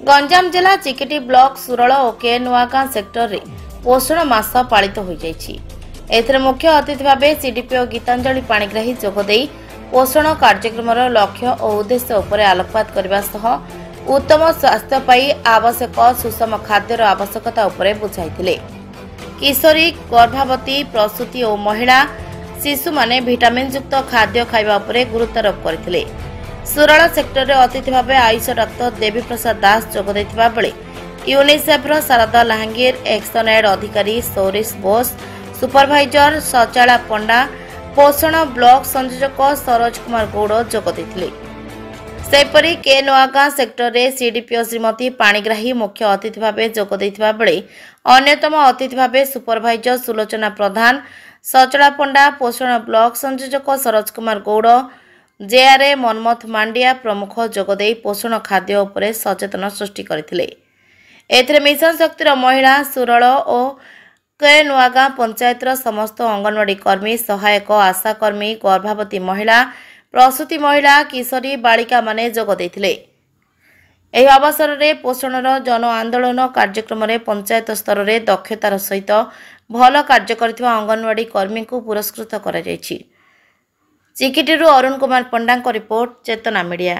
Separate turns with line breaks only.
गंजाम जिला चिकिटी ब्लॉक सुरल और के नुआगां सेक्टर रे पोषण मास पालित हो जाइछि। एथिरे मुख्य अतिथि भाव सीडीपीओ गीतांजलि पाणिग्राही जोगदे पोषण कार्यक्रम लक्ष्य और उद्देश्य उपर आलोकपात करने सह उत्तम स्वास्थ्य पाई आवश्यक सुषम खाद्यर आवश्यकता उपर बुझाइथिले। किशोरी गर्भवती प्रसूति और महिला शिशु माने विटामिन युक्त खाद्य खाइबा उपरे गुरुत्वारोप करथिले। सुरल सेक्टर रे अतिथि भाव आयुष डाक्तर देवी प्रसाद दास जोगदे बेले यूनिसेफ शारदा लाहांगीर एक्शन एड अधिकारी सौरीश बोस सुपरभाइजर सचाला पंडा पोषण ब्लॉक संयोजक सरोज कुमार गौड़ जोगदे। सेपरी के नुआगां सेक्टर रे सीडीपीओ श्रीमती पाणिग्राही मुख्य अतिथि भाव जोगदे बेले अन्यतम अतिथि भाव सुपरभाइजर सुलोचना प्रधान सचला पंडा पोषण ब्लॉक संयोजक सरोज कुमार गौड़ जेआरए मनमथ मांडिया प्रमुख जोगदे पोषण खाद्य उपरे सचेतन सृष्टि करथिले। एथिरे मिशन शक्तिर महिला सुरल और के नुआगां पंचायतर समस्त अंगनवाड़ी कर्मी सहायक आशा कर्मी गर्भवती महिला प्रसूति महिला किशोरी बालिका माने जोग देथिले। एही अवसर में पोषणर जन आंदोलन कार्यक्रम में पंचायत स्तर में दक्षतार सहित भल कार्य करथिबा अंगनवाड़ी कर्मी को पुरस्कृत करा जायछि। चिकिटीरू अरुण कुमार पंडा रिपोर्ट चेतना मीडिया।